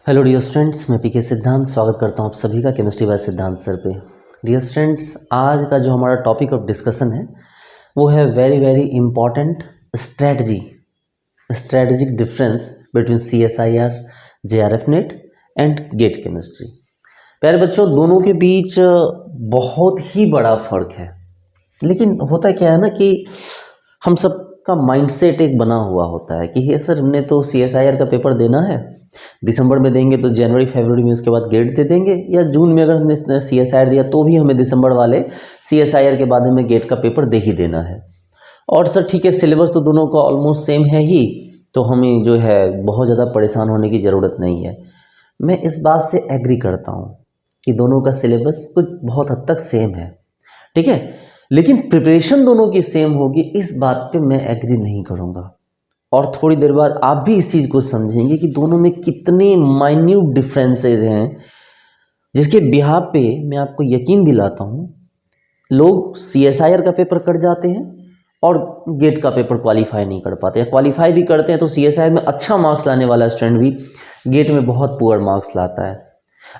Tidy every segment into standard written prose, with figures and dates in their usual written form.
Hello dear students, मैं पीके सिद्धांत स्वागत करता हूं आप सभी का केमिस्ट्री बाय सिद्धांत सर पे। डियर स्टूडेंट्स, आज का जो हमारा टॉपिक ऑफ डिस्कशन है वो है very very important strategic difference between CSIR, JRF NET and GATE chemistry. प्यारे बच्चों, दोनों के बीच बहुत ही बड़ा फर्क है। लेकिन होता क्या है ना कि हम सब का माइंडसेट एक बना हुआ होता है कि ये सर हमने तो CSIR का पेपर देना है, दिसंबर में देंगे तो जनवरी फरवरी में उसके बाद गेट दे देंगे, या जून में अगर हमने CSIR दिया तो भी हमें दिसंबर वाले CSIR के बाद हमें गेट का पेपर दे ही देना है। और सर ठीक है, सिलेबस तो दोनों का ऑलमोस्ट सेम है ही, तो हमें जो है बहुत ज़्यादा परेशान होने की ज़रूरत नहीं है। मैं इस बात से एग्री करता हूँ कि दोनों का सिलेबस कुछ बहुत हद तक सेम है, ठीक है, लेकिन प्रिपरेशन दोनों की सेम होगी, इस बात पे मैं एग्री नहीं करूँगा। और थोड़ी देर बाद आप भी इस चीज़ को समझेंगे कि दोनों में कितने माइन्यूट डिफरेंसेस हैं, जिसके बिहाफ पे मैं आपको यकीन दिलाता हूँ लोग CSIR का पेपर कर जाते हैं और गेट का पेपर क्वालिफाई नहीं कर पाते, या क्वालिफाई भी करते हैं तो CSIR में अच्छा मार्क्स लाने वाला स्टूडेंट भी गेट में बहुत पुअर मार्क्स लाता है।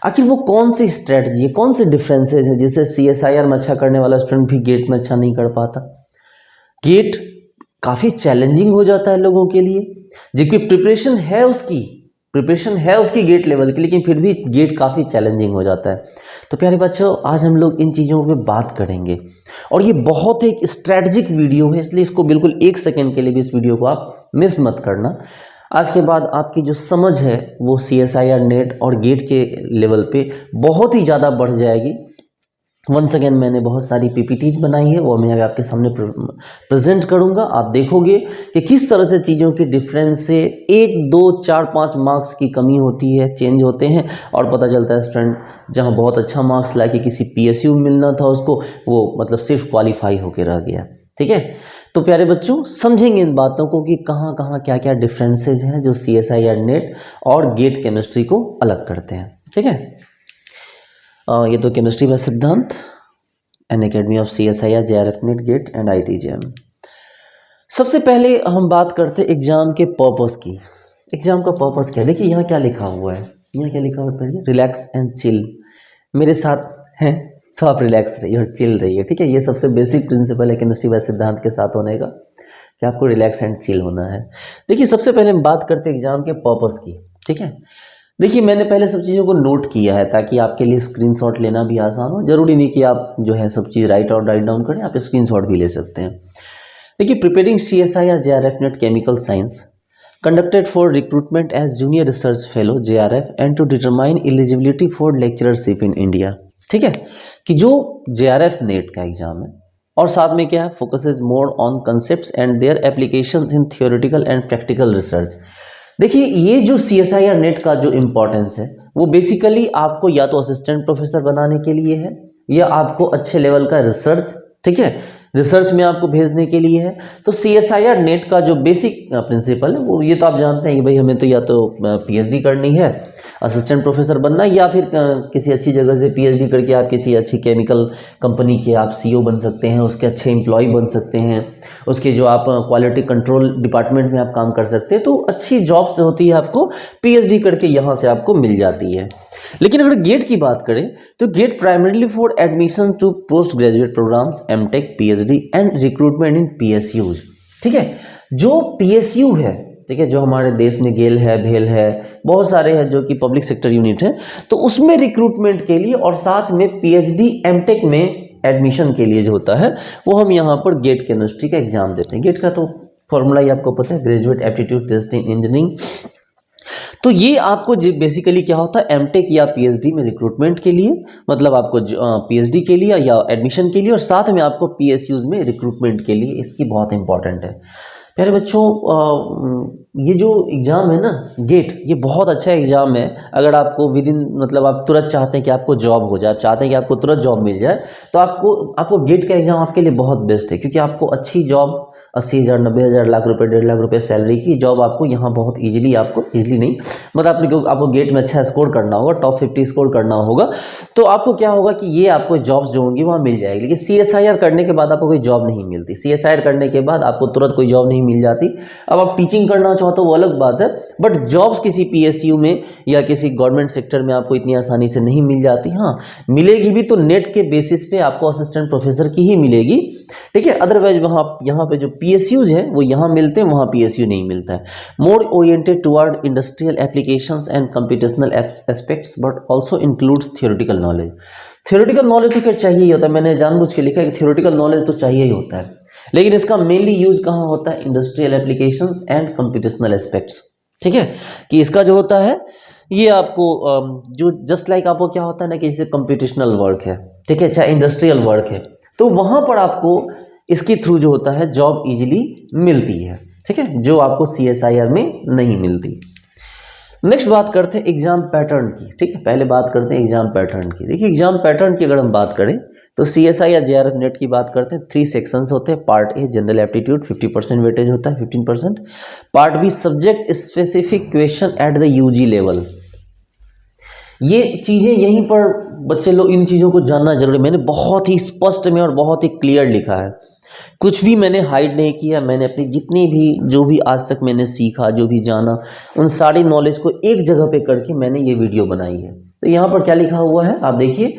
आखिर वो कौन सी स्ट्रेटजी है, कौन से डिफरेंसेस है जिससे CSIR में अच्छा करने वाला स्टूडेंट भी गेट में अच्छा नहीं कर पाता। गेट काफ़ी चैलेंजिंग हो जाता है लोगों के लिए, जिनकी प्रिपरेशन है उसकी गेट लेवल की, लेकिन फिर भी गेट काफ़ी चैलेंजिंग हो जाता है। तो प्यारे बच्चों, आज हम लोग इन चीज़ों पे बात करेंगे, और ये बहुत एक स्ट्रैटेजिक वीडियो है, इसलिए इसको बिल्कुल एक सेकेंड के लिए भी इस वीडियो को आप मिस मत करना। आज के बाद आपकी जो समझ है वो CSIR नेट और गेट के लेवल पे बहुत ही ज़्यादा बढ़ जाएगी। वंस अगेन मैंने बहुत सारी PPTs बनाई है, वो मैं आपके सामने प्रेजेंट करूंगा। आप देखोगे कि किस तरह से चीज़ों के डिफरेंस से 1, 2, 4, 5 मार्क्स की कमी होती है, चेंज होते हैं, और पता चलता है स्टूडेंट जहां बहुत अच्छा मार्क्स ला के किसी PSU मिलना था उसको, वो मतलब सिर्फ क्वालिफाई होकर रह गया। ठीक है, तो प्यारे बच्चों, समझेंगे इन बातों को कि कहाँ कहाँ क्या क्या डिफरेंसेज हैं जो CSIR नेट और गेट केमिस्ट्री को अलग करते हैं। ठीक है, ये तो chemistry by Siddhant, an academy of CSIR, JRF NET, GATE and ITJM। सबसे पहले हम बात करते हैं एग्जाम के पर्पस की। एग्जाम का पर्पस क्या है? देखिए यहाँ क्या लिखा हुआ है, यहाँ क्या लिखा हुआ है, रिलैक्स एंड चिल। मेरे साथ हैं तो आप रिलैक्स रहिए और चिल रहिए। ठीक है, ये सबसे बेसिक प्रिंसिपल है केमिस्ट्री बाय सिद्धांत के साथ होने का, कि आपको रिलैक्स एंड चिल होना है। देखिए सबसे पहले हम बात करते हैं एग्जाम के पर्पस की। ठीक है, देखिए मैंने पहले सब चीज़ों को नोट किया है ताकि आपके लिए स्क्रीनशॉट लेना भी आसान हो। जरूरी नहीं कि आप जो है सब चीज़ राइट डाउन करें, आप स्क्रीनशॉट भी ले सकते हैं। देखिए, preparing CSIR JRF net chemical science conducted for recruitment as junior research fellow JRF and to determine eligibility for lecturership in India। ठीक है, कि जो JRF नेट का एग्जाम है और साथ में क्या है, focuses more on concepts and their applications in theoretical and practical research. देखिए ये जो CSIR नेट का जो इम्पोर्टेंस है वो बेसिकली आपको या तो असिस्टेंट प्रोफेसर बनाने के लिए है, या आपको अच्छे लेवल का रिसर्च, ठीक है, रिसर्च में आपको भेजने के लिए है। तो CSIR नेट का जो बेसिक प्रिंसिपल है वो ये तो आप जानते हैं कि भाई हमें तो या तो PhD करनी है, असिस्टेंट प्रोफेसर बनना, या फिर किसी अच्छी जगह से PhD करके आप किसी अच्छी केमिकल कंपनी के आप CEO बन सकते हैं, उसके अच्छे एम्प्लॉय बन सकते हैं, उसके जो आप क्वालिटी कंट्रोल डिपार्टमेंट में आप काम कर सकते हैं। तो अच्छी जॉब्स होती है, आपको PhD करके यहाँ से आपको मिल जाती है। लेकिन अगर गेट की बात करें तो GATE primarily for admission to post graduate programs, MTech, PhD and recruitment in PSUs। ठीक है, जो PSU है, ठीक है, जो हमारे देश में गेल है, भेल है, बहुत सारे हैं जो कि पब्लिक सेक्टर यूनिट है, तो उसमें रिक्रूटमेंट के लिए और साथ में PhD MTech में एडमिशन के लिए जो होता है वो हम यहाँ पर गेट केमिस्ट्री का एग्जाम देते हैं। गेट का तो फॉर्मूला ही आपको पता है, graduate aptitude test in engineering. तो ये आपको बेसिकली क्या होता है, MTech या PhD में रिक्रूटमेंट के लिए, मतलब आपको PhD के लिए या एडमिशन के लिए, और साथ में आपको PSUs में रिक्रूटमेंट के लिए, इसकी बहुत इंपॉर्टेंट है। प्यारे बच्चों, ये जो एग्ज़ाम है ना गेट, ये बहुत अच्छा एग्ज़ाम है। अगर आपको विद इन, मतलब आप तुरंत चाहते हैं कि आपको जॉब हो जाए, आप चाहते हैं कि आपको तुरंत जॉब मिल जाए, तो आपको गेट का एग्ज़ाम आपके लिए बहुत बेस्ट है, क्योंकि आपको अच्छी जॉब 80,000, 90,000, लाख रुपए, 1.5 लाख रुपए सैलरी की जॉब आपको यहाँ बहुत ईजिली, आपको ईजिली नहीं मतलब आपको गेट में अच्छा स्कोर करना होगा, टॉप 50 स्कोर करना होगा, तो आपको क्या होगा कि ये आपको जॉब्स जो होंगी वहाँ मिल जाएगी। लेकिन CSIR करने के बाद आपको कोई जॉब नहीं मिलती। CSIR करने के बाद आपको तुरंत कोई जॉब नहीं मिल जाती। अब आप टीचिंग करना चाहते हो वो अलग बात है, बट जॉब्स किसी PSU में या किसी गवर्नमेंट सेक्टर में आपको इतनी आसानी से नहीं मिल जाती। हाँ, मिलेगी भी तो नेट के बेसिस पे आपको असिस्टेंट प्रोफेसर की ही मिलेगी, ठीक है। अदरवाइज वहाँ यहाँ पे जो PSUs है वो यहाँ मिलते हैं, वहाँ PSU नहीं मिलता है। More oriented toward industrial applications and computational aspects but also includes theoretical knowledge. Theoretical knowledge तो खैर चाहिए ही होता है, मैंने जानबूझ के लिखा है कि थियोरेटिकल नॉलेज तो चाहिए ही होता है, लेकिन इसका मेनली यूज कहाँ होता है? Industrial applications and computational aspects, ठीक है। कि इसका जो होता है ये आपको जो जस्ट लाइक आपको क्या होता है ना कि जैसे कंप्यूटेशनल वर्क है, ठीक है, चाहे इंडस्ट्रियल वर्क है, तो वहाँ पर आपको इसके थ्रू जो होता है जॉब इजीली मिलती है, ठीक है, जो आपको CSIR में नहीं मिलती। नेक्स्ट बात करते हैं एग्जाम पैटर्न की, ठीक है। पहले बात करते हैं एग्जाम पैटर्न की। देखिए एग्जाम पैटर्न की अगर हम बात करें तो CSI या JRF नेट की बात करते हैं, 3 सेक्शंस होते हैं। Part a general aptitude 50% weightage होता है, 15%। Part be subject specific question at the UG level. ये चीज़ें यहीं पर बच्चे लोग इन चीज़ों को जानना जरूरी। मैंने बहुत ही स्पष्ट में और बहुत ही क्लियर लिखा है, कुछ भी मैंने हाइड नहीं किया। मैंने अपनी जितनी भी जो भी आज तक मैंने सीखा, जो भी जाना, उन सारी नॉलेज को एक जगह पे करके मैंने ये वीडियो बनाई है। तो यहाँ पर क्या लिखा हुआ है आप देखिए,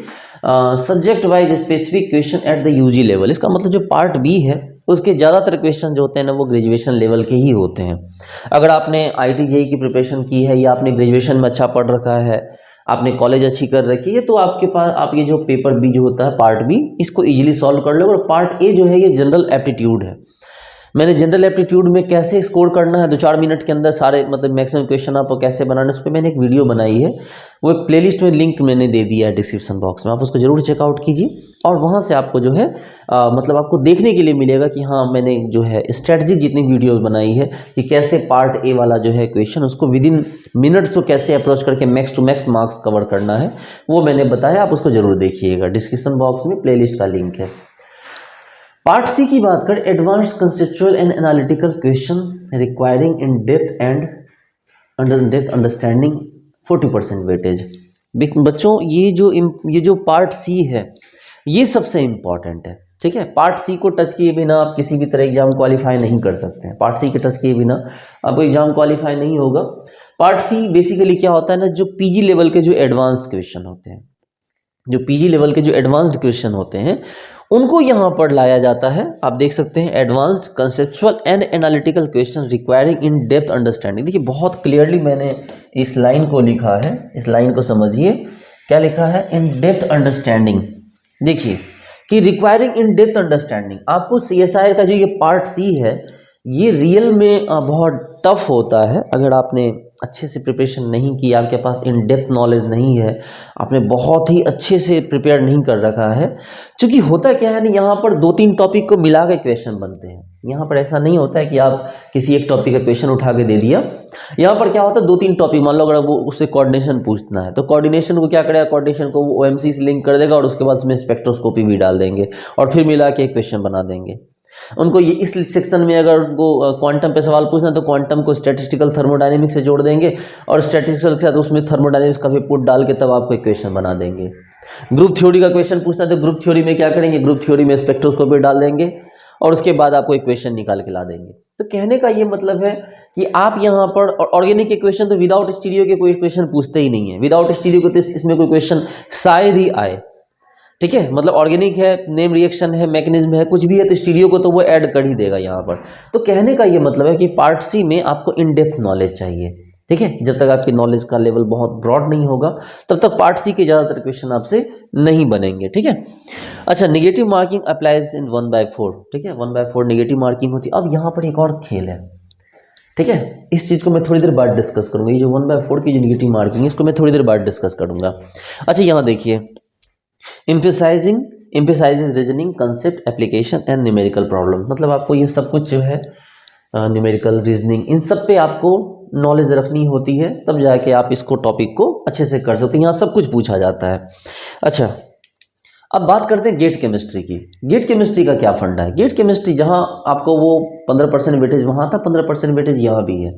subject wise specific question at the UG level. इसका मतलब जो पार्ट बी है उसके ज़्यादातर क्वेश्चन जो होते हैं ना वो ग्रेजुएशन लेवल के ही होते हैं। अगर आपने IIT JEE की प्रिपरेशन की है या आपने ग्रेजुएशन में अच्छा पढ़ रखा है, आपने कॉलेज अच्छी कर रखी है, तो आपके पास आप ये जो पेपर बी जो होता है पार्ट बी, इसको इजीली सॉल्व कर लो। और पार्ट ए जो है ये जनरल एप्टीट्यूड है। मैंने जनरल एप्टीट्यूड में कैसे स्कोर करना है 2-4 मिनट के अंदर सारे मतलब मैक्सिमम क्वेश्चन आपको कैसे बनाना है, उस पर मैंने एक वीडियो बनाई है। वो प्लेलिस्ट में लिंक मैंने दे दिया है डिस्क्रिप्शन बॉक्स में, आप उसको जरूर चेकआउट कीजिए। और वहाँ से आपको जो है मतलब आपको देखने के लिए मिलेगा कि हाँ मैंने जो है स्ट्रेटजिक जितनी वीडियोस बनाई है कि कैसे पार्ट ए वाला जो है क्वेश्चन उसको विदिन मिनट्स को कैसे अप्रोच करके max to max marks cover करना है, वो मैंने बताया। आप उसको जरूर देखिएगा, डिस्क्रिप्शन बॉक्स में प्लेलिस्ट का लिंक है। पार्ट सी की बात करें, advanced conceptual and analytical question requiring in depth understanding 40% weightage. बच्चों ये जो पार्ट सी है ये सबसे इम्पॉर्टेंट है, ठीक है। पार्ट सी को टच किए बिना आप किसी भी तरह एग्जाम क्वालिफाई नहीं कर सकते हैं। पार्ट सी के टच किए बिना आपको एग्जाम क्वालिफाई नहीं होगा। पार्ट सी बेसिकली क्या होता है ना, जो PG लेवल के जो एडवांस क्वेश्चन होते हैं, जो PG लेवल के जो एडवांस्ड क्वेश्चन होते हैं उनको यहाँ पर लाया जाता है। आप देख सकते हैं advanced conceptual and analytical question requiring in depth understanding. देखिए बहुत क्लियरली मैंने इस लाइन को लिखा है, इस लाइन को समझिए क्या लिखा है, इन डेप्थ अंडरस्टैंडिंग। देखिए कि रिक्वायरिंग इन डेप्थ अंडरस्टैंडिंग, आपको CSIR का जो ये पार्ट सी है ये रियल में बहुत टफ होता है। अगर आपने अच्छे से प्रिपरेशन नहीं की, आपके पास इन डेप्थ नॉलेज नहीं है, आपने बहुत ही अच्छे से प्रिपेयर नहीं कर रखा है, क्योंकि होता क्या है ना यहाँ पर 2-3 टॉपिक को मिला के क्वेश्चन बनते हैं। यहाँ पर ऐसा नहीं होता है कि आप किसी एक टॉपिक का क्वेश्चन उठा के दे दिया। यहाँ पर क्या होता है 2-3 टॉपिक, मान लो अगर वो उससे कोऑर्डिनेशन पूछना है तो कोऑर्डिनेशन को क्या करेगा, कोऑर्डिनेशन को वो OMC से लिंक कर देगा और उसके बाद उसमें स्पेक्ट्रोस्कोपी भी डाल देंगे और फिर मिला के एक क्वेश्चन बना देंगे। उनको ये इस सेक्शन में अगर उनको क्वांटम पे सवाल पूछना है तो क्वांटम को स्टैटिस्टिकल थर्मोडायनेमिक्स से जोड़ देंगे और स्टैटिस्टिकल के साथ उसमें थर्मोडायनेमिक्स का भी पुट डाल के तब आपको एक क्वेश्चन बना देंगे। ग्रुप थ्योरी का क्वेश्चन पूछना है तो ग्रुप थ्योरी में क्या करेंगे, ग्रुप थ्योरी में स्पेक्ट्रोस्कोपी डाल देंगे और उसके बाद आपको एक क्वेश्चन निकाल के ला देंगे। तो कहने का ये मतलब है कि आप यहाँ पर ऑर्गेनिक के क्वेश्चन तो विदाउट स्टीरियो के कोई क्वेश्चन पूछते ही नहीं है। विदाउट स्टीरियो के तो इसमें कोई क्वेश्चन शायद ही आए, ठीक है। मतलब ऑर्गेनिक है, नेम रिएक्शन है, मैकेनिज्म है, कुछ भी है तो स्टीरियो को तो वो ऐड कर ही देगा यहाँ पर। तो कहने का ये मतलब है कि पार्ट सी में आपको इन डेप्थ नॉलेज चाहिए, ठीक है। जब तक आपकी नॉलेज का लेवल बहुत ब्रॉड नहीं होगा तब तक पार्ट सी के ज़्यादातर क्वेश्चन आपसे नहीं बनेंगे, ठीक है। अच्छा, नेगेटिव मार्किंग अप्लाइज इन 1/4, ठीक है। 1/4 नेगेटिव मार्किंग होती है। अब यहाँ पर एक और खेल है, ठीक है। इस चीज़ को मैं थोड़ी देर बाद डिस्कस करूँगा। ये जो 1/4 की जो नेगेटिव मार्किंग है इसको मैं थोड़ी देर बाद डिस्कस करूँगा। अच्छा, यहाँ देखिए, emphasizes reasoning, concept, application and numerical problem. मतलब आपको ये सब कुछ जो है न्यूमेरिकल, रीजनिंग, इन सब पे आपको नॉलेज रखनी होती है, तब जाके आप इसको टॉपिक को अच्छे से कर सकते हैं। यहाँ सब कुछ पूछा जाता है। अच्छा, अब बात करते हैं गेट केमिस्ट्री की। गेट केमिस्ट्री का क्या फंडा है? गेट केमिस्ट्री जहाँ आपको वो 15% वेटेज वहाँ था, 15% वेटेज यहाँ भी है,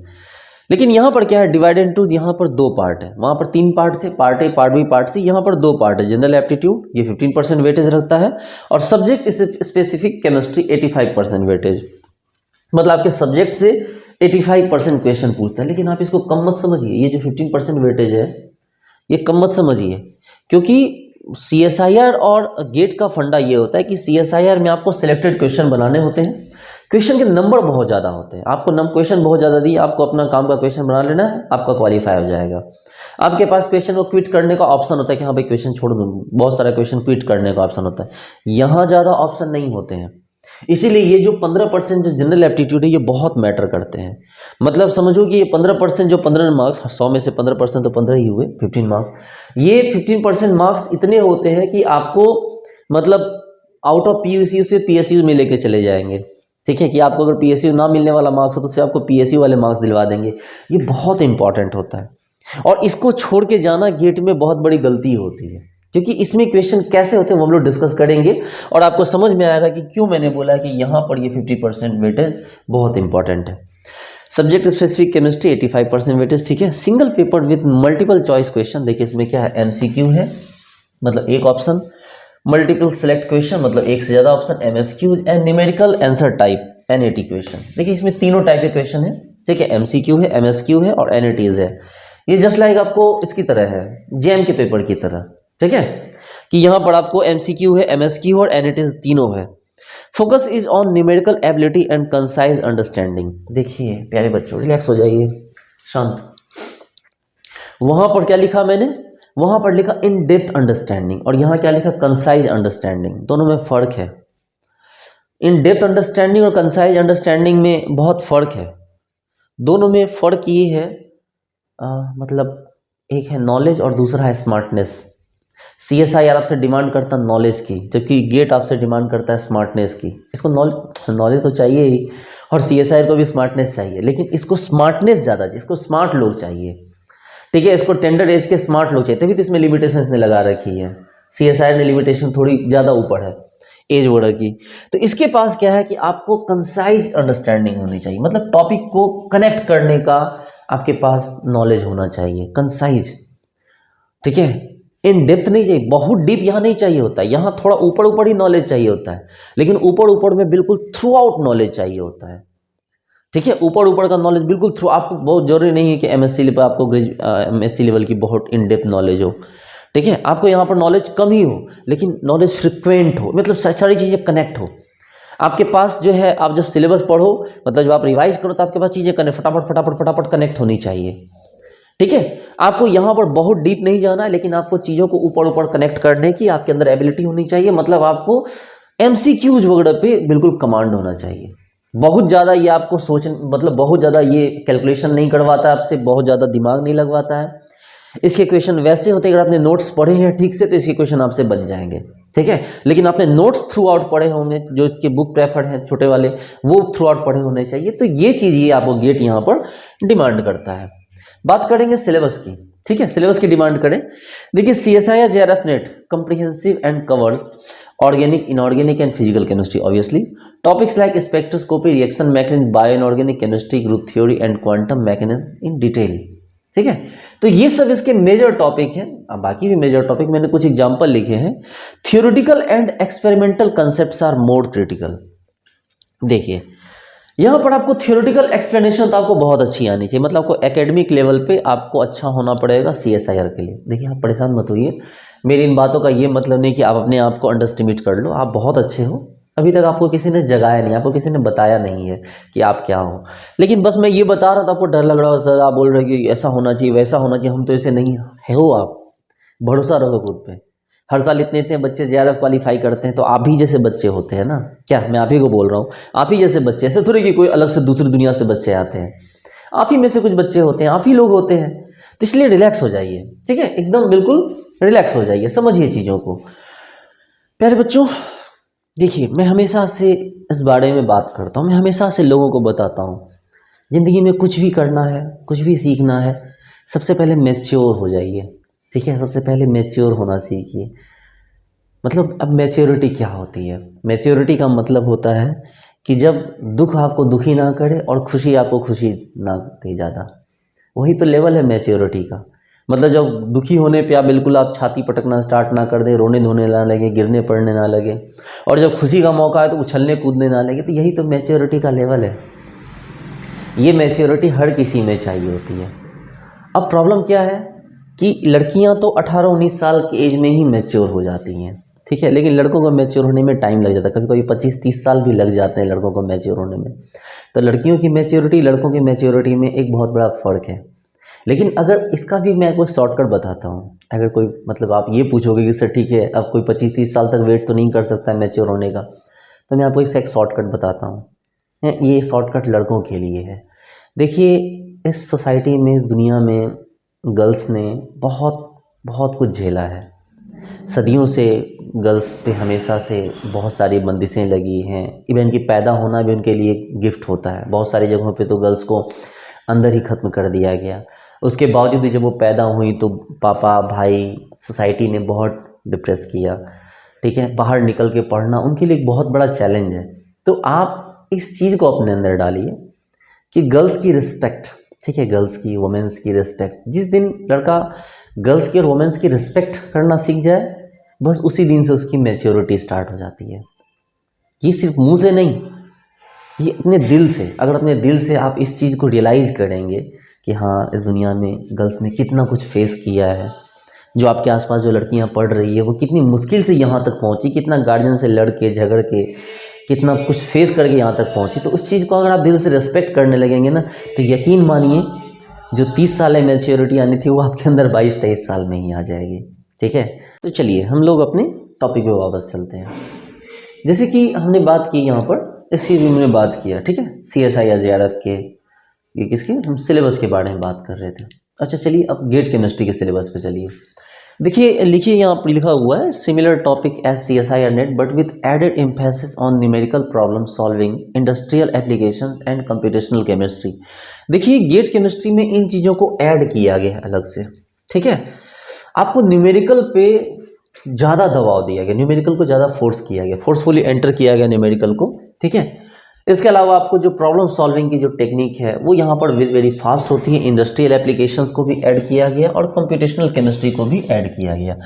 लेकिन यहाँ पर क्या है, डिवाइडेड इनटू, यहाँ पर 2 पार्ट है, वहाँ पर 3 पार्ट थे, part A, part B, part C, यहाँ पर 2 पार्ट है। जनरल एप्टीट्यूड ये 15% वेटेज रखता है, और सब्जेक्ट स्पेसिफिक केमिस्ट्री 85% वेटेज, मतलब आपके सब्जेक्ट से 85% क्वेश्चन पूछता है। लेकिन आप इसको कम मत समझिए, ये जो 15% वेटेज है ये कम मत समझिए, क्योंकि CSIR और गेट का फंडा ये होता है कि CSIR में आपको सिलेक्टेड क्वेश्चन बनाने होते हैं, क्वेश्चन के नंबर बहुत ज़्यादा होते हैं, आपको क्वेश्चन बहुत ज़्यादा दिए, आपको अपना काम का क्वेश्चन बना लेना है, आपका क्वालिफाई हो जाएगा। आपके पास क्वेश्चन को क्विट करने का ऑप्शन होता है कि हाँ भाई क्वेश्चन छोड़ दूँ, बहुत सारा क्वेश्चन क्विट करने का ऑप्शन होता है, यहाँ ज़्यादा ऑप्शन नहीं होते हैं। इसीलिए ये जो 15% जो जनरल एप्टीट्यूड है ये बहुत मैटर करते हैं। मतलब समझो कि ये 15% जो 15 मार्क्स, 100 में से 15% तो 15 ही हुए, 15 मार्क्स, ये 15% मार्क्स इतने होते हैं कि आपको मतलब आउट ऑफ PSU से PSU में लेके चले जाएंगे। ठीक है, कि आपको अगर PSU ना मिलने वाला मार्क्स हो तो उससे आपको PSU वाले मार्क्स दिलवा देंगे। ये बहुत इंपॉर्टेंट होता है, और इसको छोड़ के जाना गेट में बहुत बड़ी गलती होती है, क्योंकि इसमें क्वेश्चन कैसे होते हैं वो हम लोग डिस्कस करेंगे, और आपको समझ में आएगा कि क्यों मैंने बोला कि यहाँ पर ये 50% वेटेज बहुत इंपॉर्टेंट है। सब्जेक्ट स्पेसिफिक केमिस्ट्री 85% वेटेज, ठीक है। Single paper with multiple choice question, देखिए इसमें क्या है, MCQ है, मतलब एक ऑप्शन, मल्टीपल सेलेक्ट क्वेश्चन, मतलब एक से ज़्यादा option, MSQ and numerical answer type NAT question. देखिए इसमें तीनों टाइप के क्वेश्चन है, ठीक है, MCQ है, MSQ है और NATs है। ये जस्ट लाइक आपको इसकी तरह है, JM के पेपर की तरह, ठीक है, कि यहाँ पर आपको MCQ है, MSQ और NATs तीनों है। Focus is on numerical ability and concise understanding. देखिए प्यारे बच्चों, रिलैक्स हो जाइए, शांत। वहाँ पर क्या लिखा मैंने, वहाँ पर लिखा इन डेप्थ अंडरस्टैंडिंग, और यहाँ क्या लिखा, कंसाइज अंडरस्टैंडिंग। दोनों में फ़र्क है। इन डेप्थ अंडरस्टैंडिंग और कंसाइज अंडरस्टैंडिंग में बहुत फ़र्क है। दोनों में फ़र्क ये है, मतलब एक है नॉलेज और दूसरा है स्मार्टनेस। CSIR आपसे डिमांड करता है नॉलेज की, जबकि गेट आपसे डिमांड करता है स्मार्टनेस की। इसको नॉलेज तो चाहिए ही, और CSIR को भी स्मार्टनेस चाहिए, लेकिन इसको स्मार्टनेस ज़्यादा चाहिए, इसको स्मार्ट लोग चाहिए, ठीक है, इसको टेंडर एज के स्मार्ट लोग चाहिए। तभी तो इसमें लिमिटेशन इसने लगा रखी है, CSIR ने लिमिटेशन थोड़ी ज़्यादा ऊपर है एज बॉर्डर की। तो इसके पास क्या है कि आपको कंसाइज अंडरस्टैंडिंग होनी चाहिए, मतलब टॉपिक को कनेक्ट करने का आपके पास नॉलेज होना चाहिए, कंसाइज, ठीक है। इन डेप्थ नहीं चाहिए, बहुत डीप यहाँ नहीं चाहिए होता है, यहाँ थोड़ा ऊपर ऊपर ही नॉलेज चाहिए होता है, लेकिन ऊपर ऊपर में बिल्कुल थ्रू आउट नॉलेज चाहिए होता है, ठीक है। ऊपर ऊपर का नॉलेज बिल्कुल थ्रू, आपको बहुत जरूरी नहीं है कि MSc लेवल, आपको MSc लेवल की बहुत इन डेप्थ नॉलेज हो, ठीक है। आपको यहाँ पर नॉलेज कम ही हो, लेकिन नॉलेज फ्रिक्वेंट हो, मतलब सारी चीज़ें कनेक्ट हो आपके पास। जो है आप जब सिलेबस पढ़ो, मतलब जब आप रिवाइज करो, तो आपके पास चीज़ें कनेक्ट फटाफट फटाफट फटाफट कनेक्ट होनी चाहिए, ठीक है। आपको यहाँ पर बहुत डीप नहीं जाना है, लेकिन आपको चीज़ों को ऊपर ऊपर कनेक्ट करने की आपके अंदर एबिलिटी होनी चाहिए। मतलब आपको MCQs वगैरह पे बिल्कुल कमांड होना चाहिए। बहुत ज़्यादा ये आपको मतलब बहुत ज़्यादा ये कैलकुलेशन नहीं करवाता है आपसे, बहुत ज़्यादा दिमाग नहीं लगवाता है। इसके क्वेश्चन वैसे होते हैं, अगर आपने नोट्स पढ़े हैं ठीक से तो इसके क्वेश्चन आपसे बन जाएंगे, ठीक है। लेकिन आपने नोट्स थ्रू आउट पढ़े होंगे, जो इसके बुक प्रेफर्ड हैं छोटे वाले, वो थ्रू आउट पढ़े होने चाहिए। तो ये चीज़ ये आपको गेट यहाँ पर डिमांड करता है। बात करेंगे सिलेबस की, ठीक है, सिलेबस की डिमांड करें। देखिए CSIR JRF net comprehensive and covers organic, inorganic and physical chemistry, obviously topics like spectroscopy, reaction mechanism, bio inorganic chemistry, group theory and quantum mechanism in detail, ठीक है। तो ये सब इसके मेजर टॉपिक हैं। अब बाकी भी मेजर टॉपिक मैंने कुछ एग्जाम्पल लिखे हैं। Theoretical and experimental concepts are more critical. देखिए यहाँ पर आपको थियोरेटिकल एक्सप्लेनेशन तो आपको बहुत अच्छी आनी चाहिए, मतलब आपको एकेडमिक लेवल पे आपको अच्छा होना पड़ेगा CSIR के लिए। देखिए आप परेशान मत होइए, मेरी इन बातों का ये मतलब नहीं कि आप अपने आप को अंडरस्टिमेट कर लो, आप बहुत अच्छे हो, अभी तक आपको किसी ने जगाया नहीं, आपको किसी ने बताया नहीं है कि आप क्या हो। लेकिन बस मैं ये बता रहा था, आपको डर लग रहा हो, सर आप बोल रहे कि ऐसा होना चाहिए वैसा होना चाहिए, हम तो ऐसे नहीं है हो। आप भरोसा रखो खुद पे। हर साल इतने इतने बच्चे JRF क्वालिफाई करते हैं, तो आप ही जैसे बच्चे होते हैं ना, क्या मैं आप ही को बोल रहा हूँ, आप ही जैसे बच्चे, ऐसे थोड़ी कि कोई अलग से दूसरी दुनिया से बच्चे आते हैं, आप ही में से कुछ बच्चे होते हैं, आप ही लोग होते हैं। तो इसलिए रिलैक्स हो जाइए, ठीक है, एकदम बिल्कुल रिलैक्स हो जाइए, समझिए चीज़ों को। प्यारे बच्चों देखिए, मैं हमेशा से इस बारे में बात करता हूँ, मैं हमेशा से लोगों को बताता हूँ, ज़िंदगी में कुछ भी करना है, कुछ भी सीखना है, सबसे पहले मैच्योर हो जाइए, ठीक है, सबसे पहले मैच्योर होना सीखिए। मतलब अब मैच्योरिटी क्या होती है? मैच्योरिटी का मतलब होता है कि जब दुख आपको दुखी ना करे और खुशी आपको खुशी ना दे ज़्यादा, वही तो लेवल है मैच्योरिटी का। मतलब जब दुखी होने पे आप बिल्कुल आप छाती पटकना स्टार्ट ना कर दें, रोने धोने ना लगे, गिरने पड़ने ना लगे, और जब खुशी का मौका है तो उछलने कूदने ना लगे, तो यही तो मैच्योरिटी का लेवल है। ये मैच्योरिटी हर किसी में चाहिए होती है। अब प्रॉब्लम क्या है कि लड़कियां तो 18-19 साल की एज में ही मैच्योर हो जाती हैं, ठीक है, लेकिन लड़कों को मैच्योर होने में टाइम लग जाता है, कभी कभी 25-30 साल भी लग जाते हैं लड़कों को मैच्योर होने में। तो लड़कियों की मैच्योरिटी लड़कों की मैच्योरिटी में एक बहुत बड़ा फ़र्क है। लेकिन अगर इसका भी मैं कोई शॉर्टकट बताता हूँ, अगर कोई मतलब आप ये पूछोगे कि सर ठीक है अब कोई 25-30 साल तक वेट तो नहीं कर सकता मैच्योर होने का, तो मैं आपको एक शॉर्टकट बताता हूँ। ये शॉर्टकट लड़कों के लिए है। देखिए, इस सोसाइटी में, इस दुनिया में गर्ल्स ने बहुत बहुत कुछ झेला है। सदियों से गर्ल्स पे हमेशा से बहुत सारी बंदिशें लगी हैं। इवन कि पैदा होना भी उनके लिए गिफ्ट होता है। बहुत सारी जगहों पे तो गर्ल्स को अंदर ही ख़त्म कर दिया गया। उसके बावजूद भी जब वो पैदा हुई तो पापा, भाई, सोसाइटी ने बहुत डिप्रेस किया, ठीक है। बाहर निकल के पढ़ना उनके लिए एक बहुत बड़ा चैलेंज है। तो आप इस चीज़ को अपने अंदर डालिए कि गर्ल्स की रिस्पेक्ट, ठीक है, गर्ल्स की, वुमेन्स की रिस्पेक्ट, जिस दिन लड़का गर्ल्स की और वुमेन्स की रिस्पेक्ट करना सीख जाए, बस उसी दिन से उसकी मैच्योरिटी स्टार्ट हो जाती है। ये सिर्फ मुंह से नहीं, ये अपने दिल से, अगर अपने दिल से आप इस चीज़ को रियलाइज़ करेंगे कि हाँ, इस दुनिया में गर्ल्स ने कितना कुछ फेस किया है, जो आपके आसपास जो लड़कियां पढ़ रही है वो कितनी मुश्किल से यहाँ तक पहुँची, कितना गार्जियन से लड़ के झगड़ के कितना कुछ फेस करके यहाँ तक पहुँची, तो उस चीज़ को अगर आप दिल से रिस्पेक्ट करने लगेंगे ना, तो यकीन मानिए जो 30 साल में मैच्योरिटी आनी थी वो आपके अंदर 22-23 साल में ही आ जाएगी, ठीक है। तो चलिए हम लोग अपने टॉपिक पे वापस चलते हैं। जैसे कि हमने बात की यहाँ पर, इस चीज़ में हमने बात किया, ठीक है, CSI या JRF के, ये किसके, हम सिलेबस के बारे में बात कर रहे थे। अच्छा चलिए अब गेट केमिस्ट्री के सिलेबस पे चलिए। देखिए, लिखिए यहाँ पर लिखा हुआ है, सिमिलर टॉपिक एज CSI और NET but with added emphasis on numerical problem solving, industrial applications and computational chemistry. देखिए, गेट केमिस्ट्री में इन चीज़ों को ऐड किया गया है अलग से, ठीक है। आपको न्यूमेरिकल पे ज़्यादा दबाव दिया गया, न्यूमेरिकल को ज़्यादा फोर्स किया गया, फोर्सफुली एंटर किया गया न्यूमेरिकल को, ठीक है। इसके अलावा आपको जो प्रॉब्लम सॉल्विंग की जो टेक्निक है वो यहाँ पर वेरी फास्ट होती है। इंडस्ट्रियल एप्लीकेशंस को भी ऐड किया गया और कंप्यूटेशनल केमिस्ट्री को भी ऐड किया गया।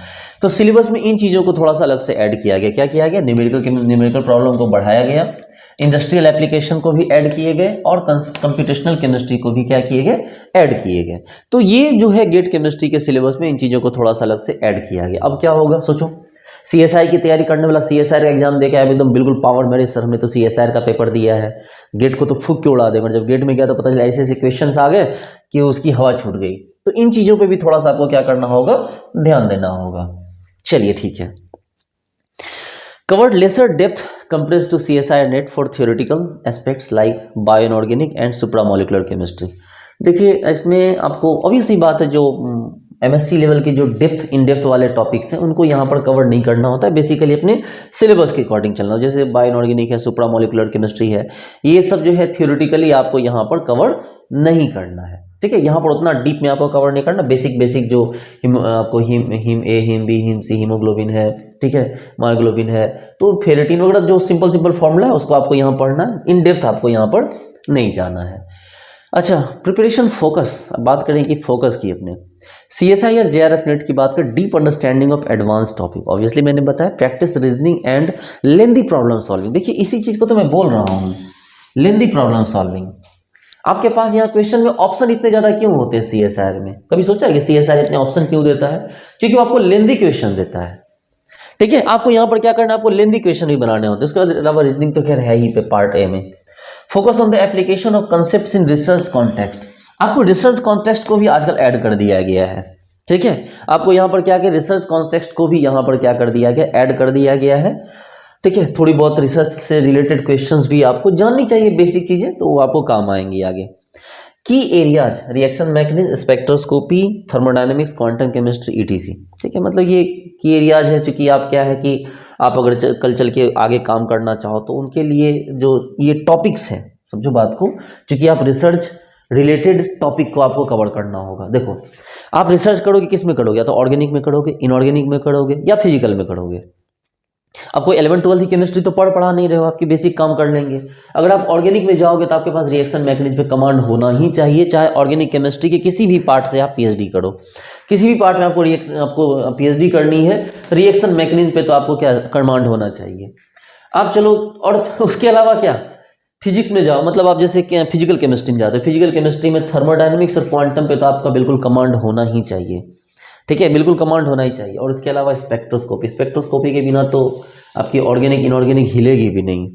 तो सिलेबस में इन चीज़ों को थोड़ा सा अलग से ऐड किया गया। क्या किया गया? न्यूमेरिकल प्रॉब्लम को बढ़ाया गया, इंडस्ट्रियल एप्लीकेशन को भी ऐड किए गए और कंप्यूटेशनल केमिस्ट्री को भी क्या किए गए? ऐड किए गए। तो ये जो है गेट केमिस्ट्री के सिलेबस में इन चीज़ों को थोड़ा सा अलग से ऐड किया गया। अब क्या होगा सोचो, CSI की तैयारी करने वाला CSI का एग्जाम देके आया एकदम बिल्कुल पावर, मेरे सर हमने तो CSI का पेपर दिया है, गेट को तो फूक के उड़ा दे, जब गेट में गया तो पता चला ऐसे ऐसे क्वेश्चंस आ गए कि उसकी हवा छूट गई। तो इन चीज़ों पे भी थोड़ा सा आपको क्या करना होगा? ध्यान देना होगा। चलिए ठीक है। Covered lesser depth compared to CSI and NET for theoretical aspects like bioinorganic and supramolecular chemistry। देखिए, इसमें आपको ऑब्वियस सी बात है, जो MSc लेवल की जो इन डेप्थ वाले टॉपिक्स हैं उनको यहाँ पर कवर नहीं करना होता है। बेसिकली अपने सिलेबस के अकॉर्डिंग चलना हो, जैसे बायोइनऑर्गेनिक है, सुप्रामोलिकुलर केमिस्ट्री है, ये सब जो है थियोरेटिकली आपको यहाँ पर कवर नहीं करना है, ठीक है। यहाँ पर उतना डीप में आपको कवर नहीं करना। बेसिक जो आपको him A, him B, him C, haemoglobin है, ठीक है, मायोग्लोबिन है, तो फेरेटिन वगैरह जो सिंपल फॉर्मूला है उसको आपको यहाँ पढ़ना है, इन डेप्थ आपको यहाँ पर नहीं जाना है। अच्छा, प्रिपरेशन फोकस, अब बात करें कि फोकस की अपने CSI और JRF नेट की बात करें, deep understanding of advance topic, obviously मैंने बताया, practice reasoning and lengthy problem solving. देखिए, इसी चीज़ को तो मैं बोल रहा हूँ, लेंदी प्रॉब्लम सॉल्विंग। आपके पास यहाँ क्वेश्चन में ऑप्शन इतने ज़्यादा क्यों होते हैं CSI में? कभी सोचा है कि CSI इतने ऑप्शन क्यों देता है? क्योंकि वो आपको लेंदी क्वेश्चन देता है, ठीक है। आपको यहाँ पर क्या करना है? आपको लेंदी क्वेश्चन भी बनाने होते हैं। उसके अलावा रीजनिंग तो खैर है ही पे पार्ट A में। Focus on the application of concepts in research context. आपको रिसर्च कॉन्टेक्स्ट को भी आजकल ऐड कर दिया गया है, ठीक है। आपको यहाँ पर क्या किया? रिसर्च कॉन्टेक्स्ट को भी यहाँ पर क्या कर दिया गया? ऐड कर दिया गया है, ठीक है। थोड़ी बहुत रिसर्च से रिलेटेड क्वेश्चंस भी आपको जाननी चाहिए, बेसिक चीज़ें, तो वो आपको काम आएंगी आगे। की areas, reaction mechanism, spectroscopy, thermodynamics, quantum chemistry, ETC, ठीक है। मतलब ये की एरियाज है, चूँकि आप क्या है कि आप अगर कल चल के आगे काम करना चाहो तो उनके लिए जो ये टॉपिक्स हैं, समझो बात को, चूँकि आप रिसर्च रिलेटेड टॉपिक को आपको कवर करना होगा। देखो, आप रिसर्च करोगे किस में करोगे? या तो ऑर्गेनिक में करोगे, इनऑर्गेनिक में करोगे, या फिजिकल में करोगे, आपको 11th-12th की केमिस्ट्री तो पढ़ा नहीं रहे हो, आपके बेसिक काम कर लेंगे। अगर आप ऑर्गेनिक में जाओगे तो आपके पास रिएक्शन मैकेनिज्म पे कमांड होना ही चाहिए, चाहे ऑर्गेनिक केमिस्ट्री के किसी भी पार्ट से आप पीएचडी करो, किसी भी पार्ट में आपको पीएचडी करनी है, रिएक्शन मैकेनिज्म पे तो आपको क्या कमांड होना चाहिए। आप चलो, और उसके अलावा क्या, फिजिक्स में जाओ, मतलब आप जैसे फिजिकल केमिस्ट्री में जाते हो, फिजिकल केमिस्ट्री में थर्मोडायनेमिक्स और क्वांटम पे तो आपका बिल्कुल कमांड होना ही चाहिए, ठीक है, बिल्कुल कमांड होना ही चाहिए। और उसके अलावा स्पेक्ट्रोस्कोपी के बिना तो आपकी ऑर्गेनिक इनऑर्गेनिक हिलेगी भी नहीं।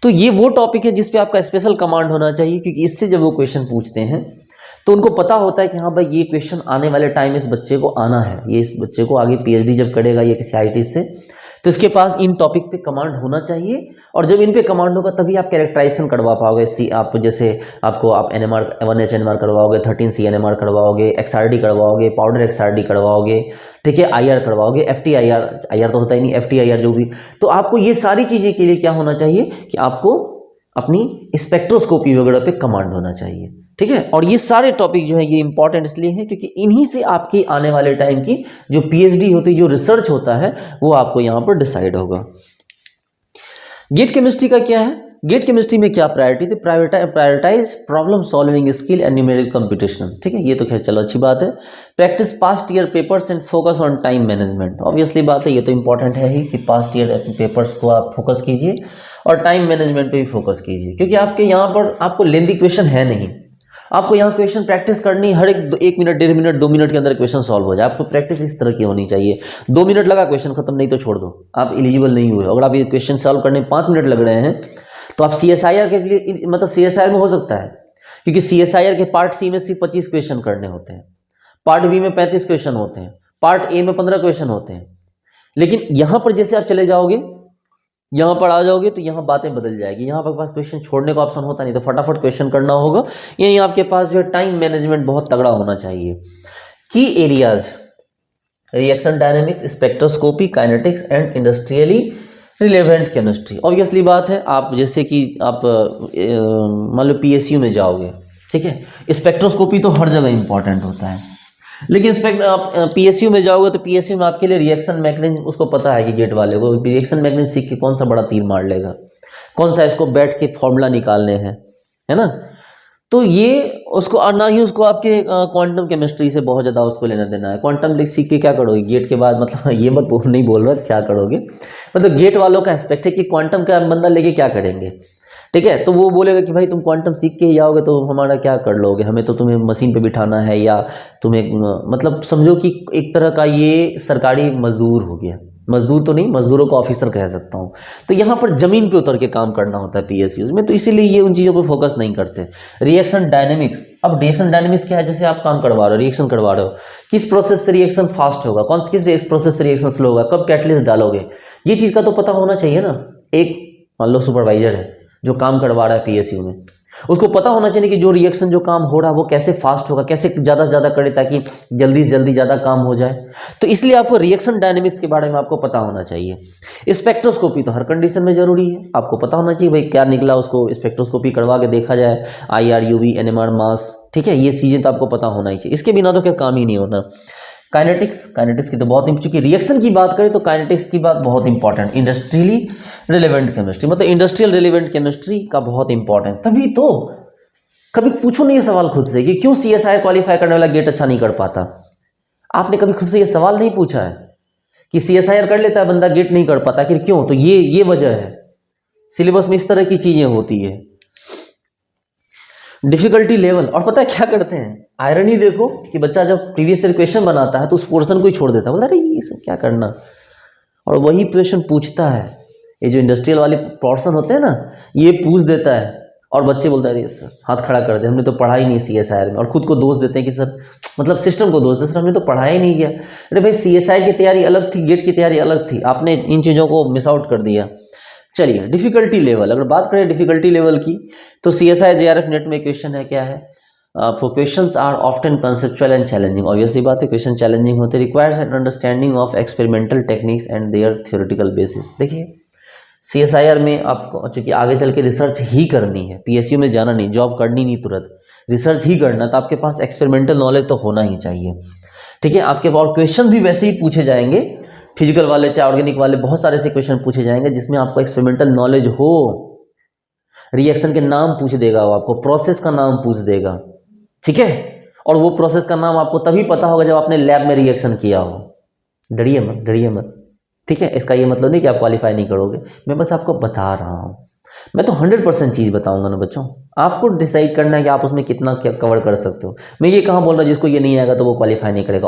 तो ये वो टॉपिक है जिस पे आपका स्पेशल कमांड होना चाहिए, क्योंकि इससे जब वो क्वेश्चन पूछते हैं तो उनको पता होता है कि हाँ भाई ये क्वेश्चन आने वाले टाइम में इस बच्चे को आना है, ये इस बच्चे को आगे पीएचडी जब करेगा ये किसी आईटी से, तो इसके पास इन टॉपिक पे कमांड होना चाहिए। और जब इन पे कमांड होगा तभी आप कैरेक्टराइजेशन करवा पाओगे। आप जैसे आप एनएमआर 1H एनएमआर करवाओगे, 13C एनएमआर करवाओगे, एक्सआरडी करवाओगे, पाउडर एक्सआरडी करवाओगे, ठीक है, आईआर करवाओगे, एफटीआईआर, आईआर तो होता ही नहीं, एफटीआईआर जो भी। तो आपको ये सारी चीज़ें के लिए क्या होना चाहिए कि आपको अपनी स्पेक्ट्रोस्कोपी वगैरह पे कमांड होना चाहिए, ठीक है। और ये सारे टॉपिक जो है ये इंपॉर्टेंट इसलिए हैं क्योंकि इन्हीं से आपके आने वाले टाइम की जो पीएचडी होती है, जो रिसर्च होता है, वो आपको यहाँ पर डिसाइड होगा। गेट केमिस्ट्री का क्या है? गेट केमिस्ट्री में क्या प्रायोरिटी थी? Prioritise problem solving skill and numerical computation, ठीक है, ये तो खैर चलो अच्छी बात है। Practice past year papers and focus on time management, obviously बात है, ये तो इंपॉर्टेंट है ही कि पास्ट ईयर पेपर्स को आप फोकस कीजिए और टाइम मैनेजमेंट पे भी फोकस कीजिए, क्योंकि आपके यहाँ पर आपको लेंदी क्वेश्चन है नहीं, आपको यहाँ क्वेश्चन प्रैक्टिस करनी, हर एक मिनट, 1.5 मिनट, 2 मिनट के अंदर क्वेश्चन सॉल्व हो जाए। आपको प्रैक्टिस इस तरह की होनी चाहिए। 2 मिनट लगा क्वेश्चन खत्म, नहीं तो छोड़ दो, आप एलिजिबल नहीं हुए। अगर आप ये क्वेश्चन सॉल्व करने 5 मिनट लग रहे हैं तो आप CSIR के लिए, मतलब CSIR में हो सकता है, क्योंकि CSIR के पार्ट सी में सिर्फ 25 क्वेश्चन करने होते हैं, पार्ट बी में 35 क्वेश्चन होते हैं, पार्ट ए में 15 क्वेश्चन होते हैं। लेकिन यहाँ पर जैसे आप चले जाओगे, यहाँ पर आ जाओगे तो यहाँ बातें बदल जाएगी। यहाँ पर पास क्वेश्चन छोड़ने का ऑप्शन होता नहीं, तो फटाफट क्वेश्चन करना होगा। यही आपके पास जो है टाइम मैनेजमेंट बहुत तगड़ा होना चाहिए। की areas, reaction dynamics, spectroscopy, kinetics and industrially relevant chemistry. Obviously बात है, आप जैसे कि आप मान लो PSU में जाओगे, ठीक है, स्पेक्ट्रोस्कोपी तो हर जगह इंपॉर्टेंट होता है, लेकिन आप PSU में जाओगे तो PSU में आपके लिए रिएक्शन मैकेनिज्म, उसको पता है कि गेट वाले को रिएक्शन मैकेनिज्म सीख के कौन सा बड़ा तीर मार लेगा, कौन सा इसको बैठ के फॉर्मूला निकालने हैं, है ना। तो ये उसको, और ना ही उसको आपके क्वांटम केमिस्ट्री से बहुत ज़्यादा उसको लेना देना है। क्वांटम सीख के क्या करोगे गेट के बाद, मतलब ये मत नहीं बोल रहा क्या करोगे, मतलब गेट वालों का एस्पेक्ट है कि क्वांटम का बंदा लेके क्या करेंगे, ठीक है। तो वो बोलेगा कि भाई तुम क्वांटम सीख के ही आओगे तो हमारा क्या कर लोगे, हमें तो तुम्हें मशीन पे बिठाना है, या तुम्हें, मतलब समझो कि एक तरह का ये सरकारी मजदूर हो गया, मजदूर तो नहीं, मजदूरों को ऑफिसर कह सकता हूँ। तो यहाँ पर ज़मीन पे उतर के काम करना होता है PSU में, तो इसीलिए ये उन चीज़ों पे फोकस नहीं करते। रिएक्शन डायनेमिक्स, अब रिएक्शन डायनेमिक्स क्या है, जैसे आप काम करवा रहे हो, रिएक्शन करवा रहे हो, किस प्रोसेस से रिएक्शन फास्ट होगा, किस प्रोसेस से रिएक्शन स्लो होगा, कब कैटलिस्ट डालोगे, ये चीज़ का तो पता होना चाहिए ना। एक मान लो सुपरवाइजर है जो काम करवा रहा है PSU में, उसको पता होना चाहिए कि जो रिएक्शन जो काम हो रहा है वो कैसे फास्ट होगा, कैसे ज़्यादा से ज़्यादा करे ताकि जल्दी से जल्दी ज़्यादा काम हो जाए। तो इसलिए आपको रिएक्शन डायनेमिक्स के बारे में आपको पता होना चाहिए। स्पेक्ट्रोस्कोपी तो हर कंडीशन में जरूरी है, आपको पता होना चाहिए भाई क्या निकला, उसको स्पेक्ट्रोस्कोपी करवा के देखा जाए, IR, UV, NMR, मास, ठीक है, ये चीज़ें तो आपको पता होना ही चाहिए, इसके बिना तो क्या काम ही नहीं होना। काइनेटिक्स की तो बहुत, चूंकि रिएक्शन की बात करें तो काइनेटिक्स की बात बहुत इंपॉर्टेंट, इंडस्ट्रियली रिलेवेंट केमिस्ट्री, मतलब इंडस्ट्रियल रिलेवेंट केमिस्ट्री का बहुत इंपॉर्टेंट। तभी तो कभी पूछो नहीं ये सवाल खुद से कि क्यों CSIR क्वालिफाई करने वाला गेट अच्छा नहीं कर पाता। आपने कभी खुद से ये सवाल नहीं पूछा है कि CSIR कर लेता है बंदा, गेट नहीं कर पाता, कि क्यों? तो ये वजह है, सिलेबस में इस तरह की चीजें होती है। डिफिकल्टी लेवल, और पता है क्या करते हैं, आयरनी देखो कि बच्चा जब प्रीवियस ईयर क्वेश्चन बनाता है तो उस पोर्शन को ही छोड़ देता है, बोलता है अरे ये सब क्या करना, और वही क्वेश्चन पूछता है। ये जो इंडस्ट्रियल वाले पोर्शन होते हैं ना, ये पूछ देता है और बच्चे बोलते हैं अरे सर, हाथ खड़ा कर दे, हमने तो पढ़ा ही नहीं CSIR में, और खुद को दोष देते हैं कि सर, मतलब सिस्टम को दोष देते, सर हमने तो पढ़ाया ही नहीं किया। अरे भाई CSIR की तैयारी अलग थी, गेट की तैयारी अलग थी, आपने इन चीज़ों को मिस आउट कर दिया। चलिए डिफिकल्टी लेवल, अगर बात करें डिफिकल्टी लेवल की तो CSIR JRF नेट में क्वेश्चन है, क्या है, questions are often conceptual and challenging, obviously बात है क्वेश्चन चैलेंजिंग होते, requires an understanding of experimental techniques and their theoretical basis. देखिए CSIR में आपको चूंकि आगे चल के रिसर्च ही करनी है, PSU में जाना नहीं, जॉब करनी नहीं तुरंत, रिसर्च ही करना, तो आपके पास एक्सपेरिमेंटल नॉलेज तो होना ही चाहिए, ठीक है। आपके और क्वेश्चन भी वैसे ही पूछे जाएंगे फिजिकल वाले चाहे ऑर्गेनिक वाले, बहुत सारे ऐसे क्वेश्चन पूछे जाएंगे जिसमें आपको एक्सपेरिमेंटल नॉलेज हो। रिएक्शन के नाम पूछ देगा वो, आपको प्रोसेस का नाम पूछ देगा, ठीक है। और वो प्रोसेस का नाम आपको तभी पता होगा जब आपने लैब में रिएक्शन किया हो। डरिए मत, डरिए मत, ठीक है। इसका ये मतलब नहीं कि आप क्वालिफाई नहीं करोगे, मैं बस आपको बता रहा हूँ। मैं तो 100% चीज़ बताऊंगा ना बच्चों, आपको डिसाइड करना है कि आप उसमें कितना क्या कवर कर सकते हो। मैं ये कहाँ बोल रहा हूँ जिसको ये नहीं आएगा तो वो क्वालिफाई नहीं करेगा।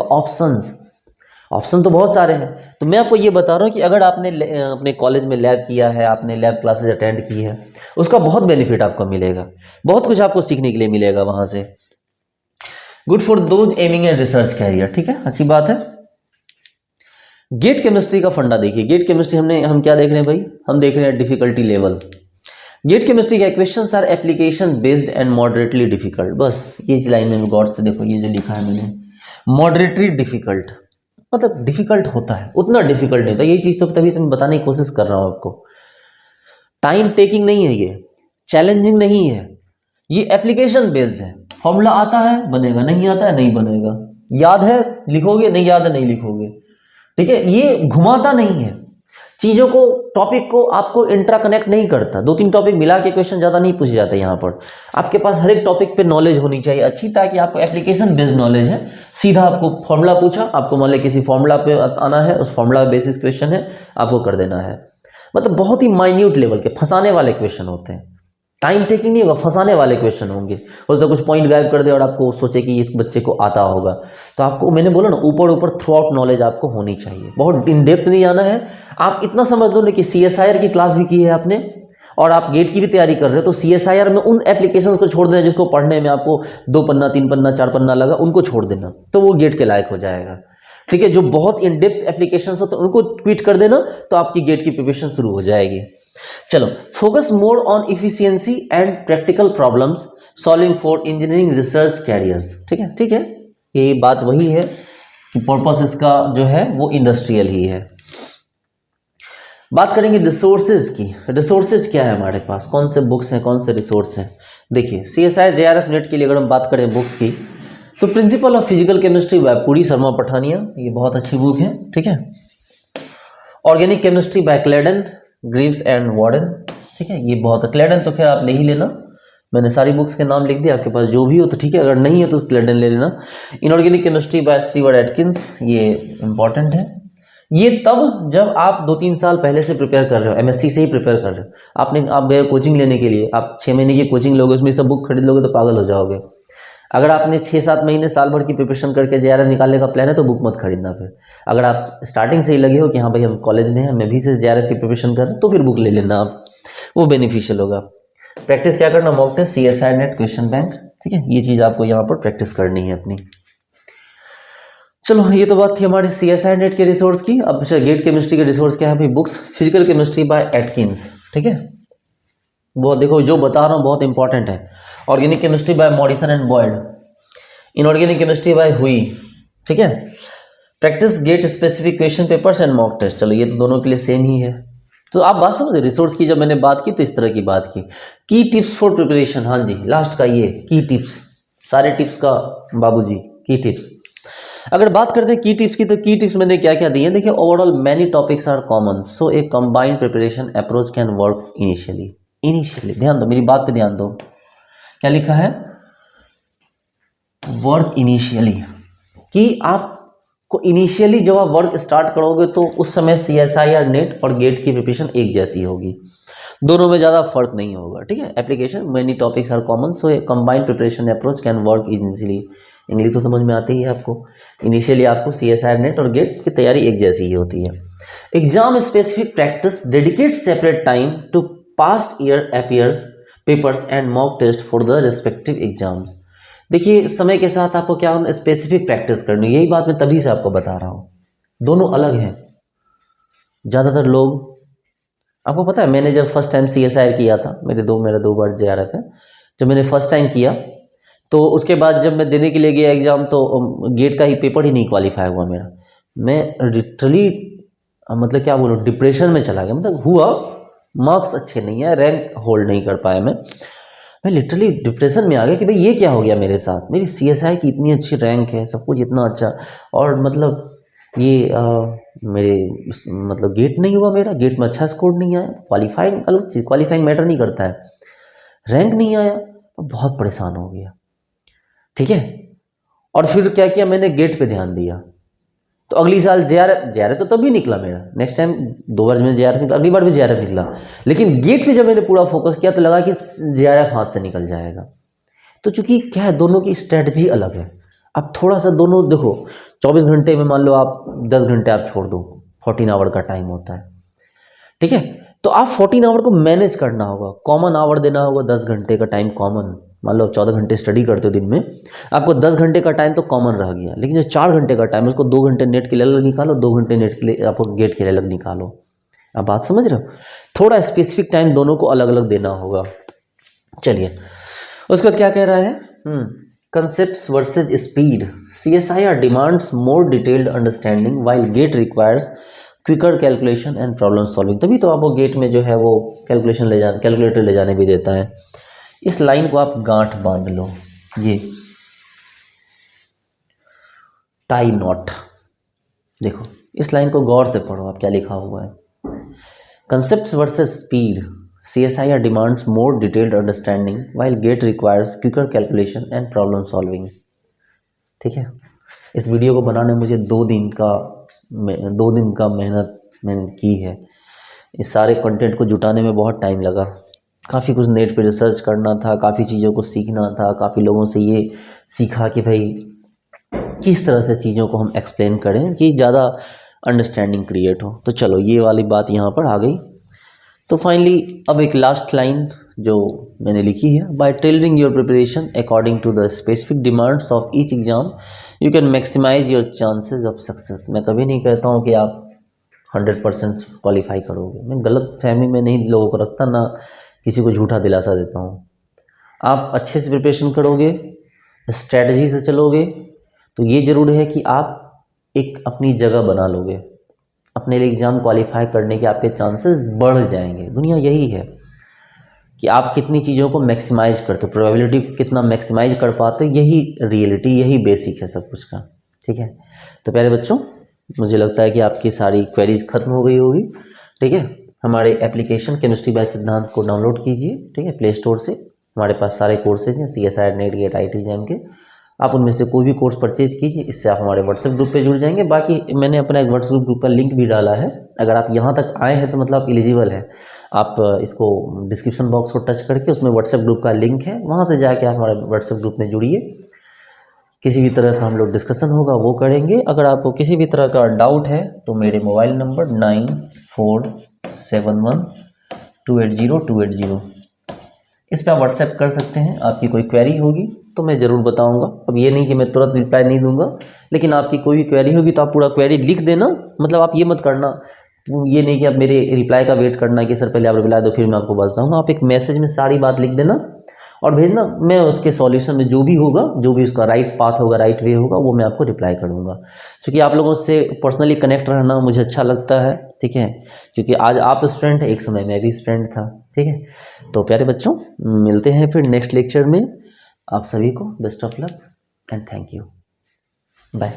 ऑप्शन तो बहुत सारे हैं। तो मैं आपको ये बता रहा हूँ कि अगर आपने अपने कॉलेज में लैब किया है, आपने लैब क्लासेज अटेंड की है, उसका बहुत बेनिफिट आपको मिलेगा, बहुत कुछ आपको सीखने के लिए मिलेगा वहाँ से। Good for those aiming and research career, ठीक है, अच्छी बात है। गेट केमिस्ट्री का फंडा देखिए। गेट केमिस्ट्री हम क्या देख रहे हैं भाई, हम देख रहे हैं डिफिकल्टी लेवल। गेट केमिस्ट्री के questions are application based and moderately difficult. बस ये लाइन में गौर से देखो, ये जो लिखा है मैंने, मॉडरेटली डिफिकल्ट मतलब डिफिकल्ट होता है, उतना डिफिकल्ट नहीं होता। ये चीज़ तो तभी से मैं बताने की कोशिश कर रहा हूँ आपको। टाइम टेकिंग नहीं है, ये चैलेंजिंग नहीं है, ये एप्लीकेशन बेस्ड है। फॉर्मूला आता है बनेगा, नहीं आता है नहीं बनेगा, याद है लिखोगे, नहीं याद है नहीं लिखोगे, ठीक है। ये घुमाता नहीं है चीज़ों को, टॉपिक को आपको इंट्राकनेक्ट नहीं करता। 2-3 टॉपिक मिला के क्वेश्चन ज़्यादा नहीं पूछे जाते यहाँ पर। आपके पास हर एक टॉपिक पे नॉलेज होनी चाहिए अच्छी, ताकि आपको एप्लीकेशन बेस्ड नॉलेज है। सीधा आपको फॉर्मूला पूछा, आपको मान लो किसी फॉर्मूला पे आना है, उस फॉर्मूला बेसिस क्वेश्चन है, आपको कर देना है। मतलब बहुत ही माइन्यूट लेवल के फंसाने वाले क्वेश्चन होते हैं। टाइम टेकिंग नहीं होगा, फंसाने वाले क्वेश्चन होंगे। उससे कुछ पॉइंट गायब कर दे और आपको सोचे कि इस बच्चे को आता होगा। तो आपको मैंने बोला ना, ऊपर ऊपर थ्रू आउट नॉलेज आपको होनी चाहिए, बहुत इन डेप्थ नहीं आना है। आप इतना समझ लो ना कि CSIR की क्लास भी की है आपने और आप गेट की भी तैयारी कर रहे हो, तो CSIR में उन एप्लीकेशंस को छोड़ देना जिसको पढ़ने में आपको 2 पन्ना 3 पन्ना 4 पन्ना लगा, उनको छोड़ देना, तो वो गेट के लायक हो जाएगा, ठीक है। जो बहुत इन डेप्थ एप्लीकेशंस हो तो उनको क्विट कर देना, तो आपकी गेट की प्रिपरेशन शुरू हो जाएगी। चलो, focus more on efficiency and practical problems solving for engineering research carriers, ठीक है, ठीक है। ये बात वही है कि पर्पस इसका जो है वो इंडस्ट्रियल ही है। बात करेंगे रिसोर्सेज की। रिसोर्सेज क्या है हमारे पास, कौन से बुक्स हैं, कौन से रिसोर्स हैं। देखिए, CSIR JRF नेट के लिए अगर हम बात करें बुक्स की, तो principle of physical chemistry bye Puri Sharma Pathania, ये बहुत अच्छी बुक है, ठीक है। Organic chemistry bye क्लेडन, Greaves and warden, ठीक है, ये बहुत है। क्लेडन तो खैर आप ले ही लेना, मैंने सारी बुक्स के नाम लिख दिया, आपके पास जो भी हो तो ठीक है, अगर नहीं है तो क्लेडन ले लेना। Inorganic chemistry bye Stewart Atkins, ये इंपॉर्टेंट है। ये तब जब आप 2-3 साल पहले से प्रिपेयर कर रहे हो, MSc से ही प्रिपेयर कर रहे हो, आप गए कोचिंग लेने के लिए, आप 6 महीने की कोचिंग लोगे, उसमें सब बुक खरीद लोगे तो पागल हो जाओगे। अगर आपने 6-7 महीने साल भर की प्रिपरेशन करके JRF निकालने का प्लान है तो बुक मत खरीदना। फिर अगर आप स्टार्टिंग से ही लगे हो कि हाँ भाई हम कॉलेज में हैं, मैं भी से JRF की प्रिपरेशन कर रहा हूँ, तो फिर बुक ले लेना आप, वो बेनिफिशियल होगा। प्रैक्टिस क्या करना, mock test, CSIR NET, question bank, ठीक है, ये चीज़ आपको यहाँ पर प्रैक्टिस करनी है अपनी। चलो, ये तो बात थी हमारे CSIR नेट के रिसोर्स की। अब गेट केमिस्ट्री के रिसोर्स क्या है भाई, books, physical chemistry bye Atkins, ठीक है, वो देखो जो बता रहा हूँ बहुत इंपॉर्टेंट है। Organic chemistry by Morrison and Boyd, inorganic chemistry by Huheey, ठीक है। Practice GATE specific question papers and mock test, चलो ये तो दोनों के लिए सेम ही है। तो आप बात समझे, रिसोर्स की जब मैंने बात की तो इस तरह की बात की टिप्स फॉर प्रिपरेशन, हाँ जी, लास्ट का ये की टिप्स, सारे टिप्स का बाबूजी की टिप्स। अगर बात करते हैं की टिप्स की, तो की टिप्स मैंने क्या क्या दी है, देखिए, overall many topics are common, so a combined preparation approach can work initially. ध्यान दो, मेरी बात पे ध्यान दो, क्या लिखा है, वर्क इनिशियली, कि आपको इनिशियली जब आप वर्क स्टार्ट करोगे तो उस समय CSIR नेट और गेट की प्रिपरेशन एक जैसी होगी, दोनों में ज़्यादा फर्क नहीं होगा, ठीक है। Application many topics are common, so a combined preparation approach can work initially. English तो समझ में आती है आपको, इनिशियली आपको CSIR नेट और गेट की तैयारी एक जैसी ही होती है। Exam specific practice, dedicate separate time to past year appears papers and mock test for the respective exams. देखिए, समय के साथ आपको क्या होना, स्पेसिफिक प्रैक्टिस करनी, यही बात मैं तभी से आपको बता रहा हूँ, दोनों अलग हैं। ज़्यादातर लोग, आपको पता है, मैंने जब फर्स्ट टाइम CSIR किया था, मेरा 2 बार JRF है, जब मैंने फर्स्ट टाइम किया तो उसके बाद जब मैं देने के लिए गया एग्ज़ाम, तो गेट का ही पेपर ही नहीं क्वालिफाई हुआ मेरा। मैं लिटरली मतलब क्या बोलूँ, डिप्रेशन में चला गया। मतलब हुआ, मार्क्स अच्छे नहीं है, रैंक होल्ड नहीं कर पाया मैं लिटरली डिप्रेशन में आ गया कि भाई ये क्या हो गया मेरे साथ। मेरी CSI की इतनी अच्छी रैंक है, सब कुछ इतना अच्छा, और मतलब ये मेरे मतलब गेट नहीं हुआ, मेरा गेट में अच्छा स्कोर नहीं आया, क्वालिफाइंग अलग चीज़, क्वालिफाइंग मैटर नहीं करता है, रैंक नहीं आया, बहुत परेशान हो गया। ठीक है, और फिर क्या किया मैंने, गेट पे ध्यान दिया। तो अगली साल जे आर एफ तो तभी निकला मेरा, नेक्स्ट टाइम 2 बार में जे आर एफ निकला, अगली बार भी जे आर एफ निकला, लेकिन गेट पे जब मैंने पूरा फोकस किया तो लगा कि जे आर एफ हाथ से निकल जाएगा। तो चूंकि क्या है, दोनों की स्ट्रेटजी अलग है। अब थोड़ा सा दोनों देखो, 24 घंटे में मान लो आप 10 घंटे आप छोड़ दो, 14 आवर का टाइम होता है। ठीक है, तो आप 14 आवर को मैनेज करना होगा, कॉमन आवर देना होगा, 10 घंटे का टाइम कॉमन। मान लो 14 घंटे स्टडी करते हो दिन में, आपको 10 घंटे का टाइम तो कॉमन रह गया, लेकिन जो 4 घंटे का टाइम है उसको 2 घंटे नेट के लिए अलग निकालो, 2 घंटे नेट के लिए आपको गेट के लिए अलग निकालो। आप बात समझ रहे हो, थोड़ा स्पेसिफिक टाइम दोनों को अलग अलग देना होगा। चलिए, उसके बाद क्या कह रहा है, concepts versus speed, CSIR demands more detailed understanding while GATE requires quicker calculation and problem solving. तभी तो आपको गेट में जो है वो कैलकुलेटर ले जाने भी देता है। इस लाइन को आप गांठ बांध लो, ये टाई नॉट, देखो इस लाइन को गौर से पढ़ो, आप क्या लिखा हुआ है, concepts versus speed, CSIR demands more detailed understanding while GATE requires quicker calculation and problem solving. ठीक है, इस वीडियो को बनाने मुझे 2 दिन का मेहनत मैंने की है। इस सारे कंटेंट को जुटाने में बहुत टाइम लगा, काफ़ी कुछ नेट पे रिसर्च करना था, काफ़ी चीज़ों को सीखना था, काफ़ी लोगों से ये सीखा कि भाई किस तरह से चीज़ों को हम एक्सप्लेन करें कि ज़्यादा अंडरस्टैंडिंग क्रिएट हो। तो चलो ये वाली बात यहाँ पर आ गई। तो फाइनली अब एक लास्ट लाइन जो मैंने लिखी है, by tailoring your preparation according to the specific demands of each exam you can maximise your chances of success. मैं कभी नहीं कहता हूँ कि आप 100% क्वालिफाई करोगे, मैं गलत फहमी में नहीं लोगों को रखता, ना किसी को झूठा दिलासा देता हूँ। आप अच्छे से प्रिपरेशन करोगे, स्ट्रैटेजी से चलोगे, तो ये ज़रूर है कि आप एक अपनी जगह बना लोगे, अपने लिए एग्ज़ाम क्वालिफाई करने के आपके चांसेस बढ़ जाएंगे। दुनिया यही है कि आप कितनी चीज़ों को मैक्सिमाइज करते हो, प्रोबेबिलिटी को कितना मैक्सिमाइज कर पाते हो, यही रियलिटी, यही बेसिक है सब कुछ का। ठीक है, तो प्यारे बच्चों, मुझे लगता है कि आपकी सारी क्वेरीज खत्म हो गई होगी। ठीक है, हमारे एप्लीकेशन केमिस्ट्री बाय सिद्धांत को डाउनलोड कीजिए, ठीक है, प्ले स्टोर से। हमारे पास सारे कोर्सेज हैं, CSIR NET GATE IIT JAM के, आप उनमें से कोई भी कोर्स परचेज कीजिए, इससे आप हमारे व्हाट्सएप ग्रुप पे जुड़ जाएंगे। बाकी मैंने अपना एक व्हाट्सएप ग्रुप का लिंक भी डाला है, अगर आप यहाँ तक आए हैं तो मतलब आप एलिजिबल है। आप इसको डिस्क्रिप्शन बॉक्स को टच करके उसमें व्हाट्सएप ग्रुप का लिंक है, वहाँ से जाके आप हमारे व्हाट्सएप ग्रुप में जुड़िए। किसी भी तरह का हम लोग डिस्कशन होगा वो करेंगे। अगर आपको किसी भी तरह का डाउट है तो मेरे मोबाइल नंबर 9471280280 इस पर आप व्हाट्सएप कर सकते हैं। आपकी कोई क्वेरी होगी तो मैं ज़रूर बताऊंगा। अब ये नहीं कि मैं तुरंत रिप्लाई नहीं दूंगा, लेकिन आपकी कोई भी क्वेरी होगी तो आप पूरा क्वेरी लिख देना। मतलब आप ये मत करना, ये नहीं कि आप मेरे रिप्लाई का वेट करना कि सर पहले आप रिप्लाई दो फिर मैं आपको बताऊंगा। आप एक मैसेज में सारी बात लिख देना और भेजना, मैं उसके सॉल्यूशन में जो भी होगा, जो भी उसका राइट पाथ होगा, राइट वे होगा, वो मैं आपको रिप्लाई करूँगा। क्योंकि आप लोगों से पर्सनली कनेक्ट रहना मुझे अच्छा लगता है। ठीक है, क्योंकि आज आप स्टूडेंट हैं, एक समय मैं भी स्टूडेंट था। ठीक है, तो प्यारे बच्चों, मिलते हैं फिर नेक्स्ट लेक्चर में। आप सभी को best of luck and thank you, bye.